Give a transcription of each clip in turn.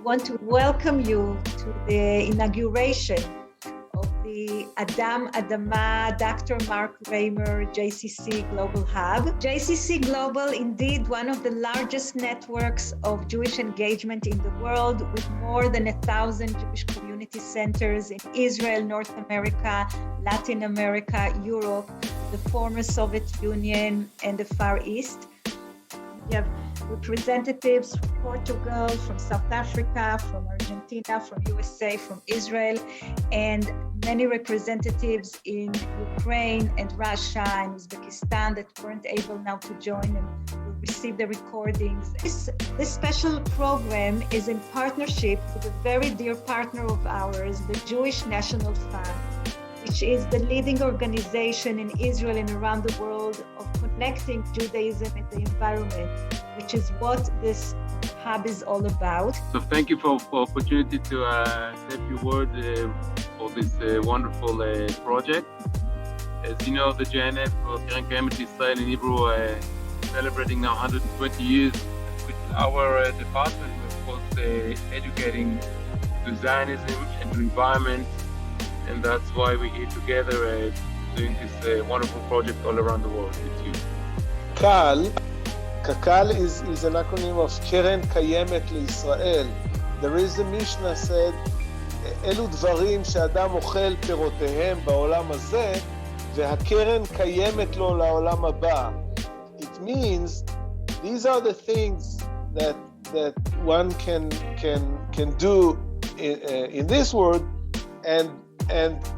want to welcome you to the inauguration of the Adamah Dr. Mark Raymer JCC Global Hub. JCC Global, indeed, one of the largest networks of Jewish engagement in the world, with more than 1,000 Jewish community centers in Israel, North America, Latin America, Europe, the former Soviet Union, and the Far East. We have representatives from Portugal, from South Africa, from Argentina, from USA, from Israel, and many representatives in Ukraine and Russia and Uzbekistan that weren't able now to join and will receive the recordings. This special program is in partnership with a very dear partner of ours, the Jewish National Fund, which is the leading organization in Israel and around the world of connecting Judaism and the environment, which is what this hub is all about. So thank you for the opportunity to say a few words for this wonderful project. As you know, the JNF, or Keren Kayemet Israel in Hebrew, celebrating now 120 years. With our department, we're of course educating to Zionism and to environment, and that's why we're here together doing this wonderful project all around the world with you. Kakal is an acronym of Keren Kayemet לישראל. There is a Mishnah said, אלו דברים שאדם אוכל פירותיהם בעולם הזה, והקרן קיימת לו לעולם הבא. It means these are the things that one can do in this world, and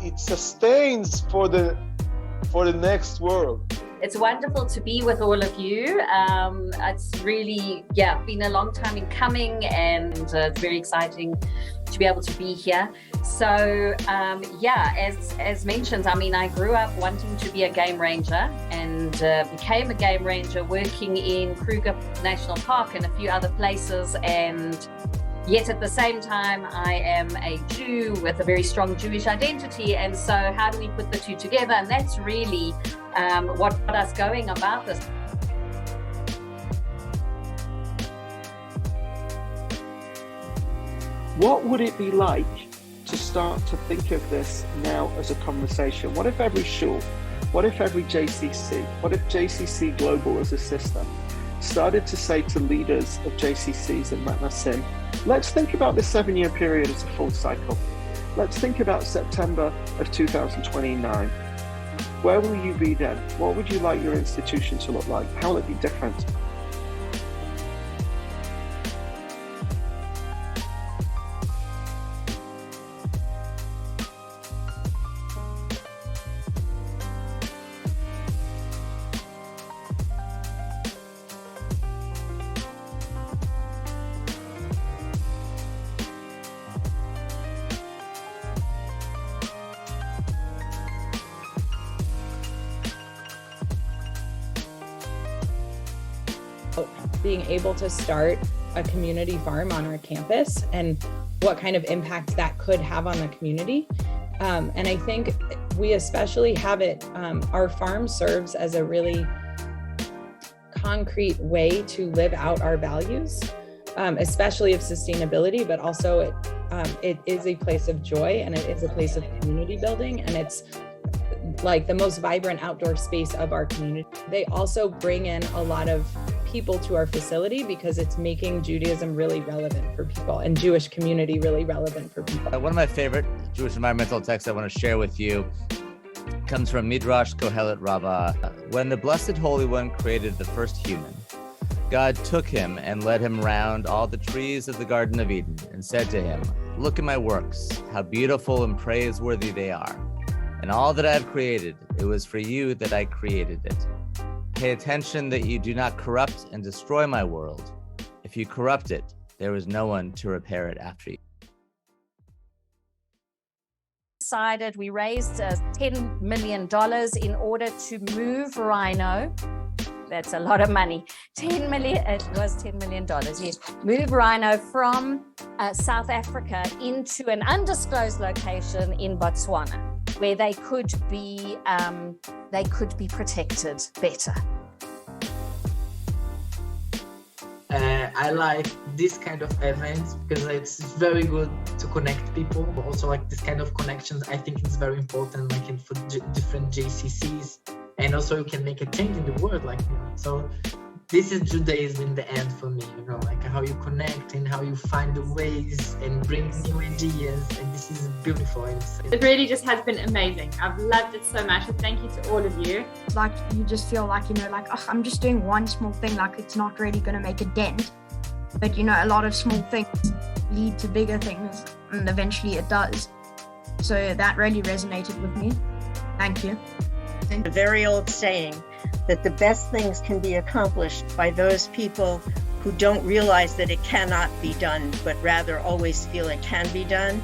it sustains for the next world. It's wonderful to be with all of you. It's really, been a long time in coming, and it's very exciting to be able to be here. So, as mentioned, I grew up wanting to be a game ranger and became a game ranger working in Kruger National Park and a few other places, and yet at the same time, I am a Jew with a very strong Jewish identity. And so how do we put the two together? And that's really what got us going about this. What would it be like to start to think of this now as a conversation? What if every shul, what if every JCC, what if JCC Global as a system started to say to leaders of JCCs and Matnasim, let's think about this 7-year period as a full cycle. Let's think about September of 2029. Where will you be then? What would you like your institution to look like? How will it be different? Being able to start a community farm on our campus and what kind of impact that could have on the community. And I think we especially have it, our farm serves as a really concrete way to live out our values, especially of sustainability, but also it is a place of joy, and it is a place of community building, and it's like the most vibrant outdoor space of our community. They also bring in a lot of people to our facility because it's making Judaism really relevant for people and Jewish community really relevant for people. One of my favorite Jewish environmental texts I want to share with you comes from Midrash Kohelet Rabbah. When the Blessed Holy One created the first human, God took him and led him round all the trees of the Garden of Eden and said to him, "Look at my works, how beautiful and praiseworthy they are. And all that I have created, it was for you that I created it. Pay attention that you do not corrupt and destroy my world. If you corrupt it, there is no one to repair it after you." Decided we raised $10 million in order to move Rhino. That's a lot of money. It was $10 million, yes. Move Rhino from South Africa into an undisclosed location in Botswana, where they could be protected better. I like this kind of events because it's very good to connect people, but also like this kind of connections, I think it's very important, like for different JCCs, and also you can make a change in the world, like, so this is Judaism in the end for me, like how you connect and how you find the ways and bring new ideas, and this is beautiful. It really just has been amazing. I've loved it so much, so thank you to all of you. Like you just feel like, like, oh, I'm just doing one small thing, like it's not really going to make a dent. But a lot of small things lead to bigger things, and eventually it does. So that really resonated with me. Thank you. A very old saying that the best things can be accomplished by those people who don't realize that it cannot be done, but rather always feel it can be done.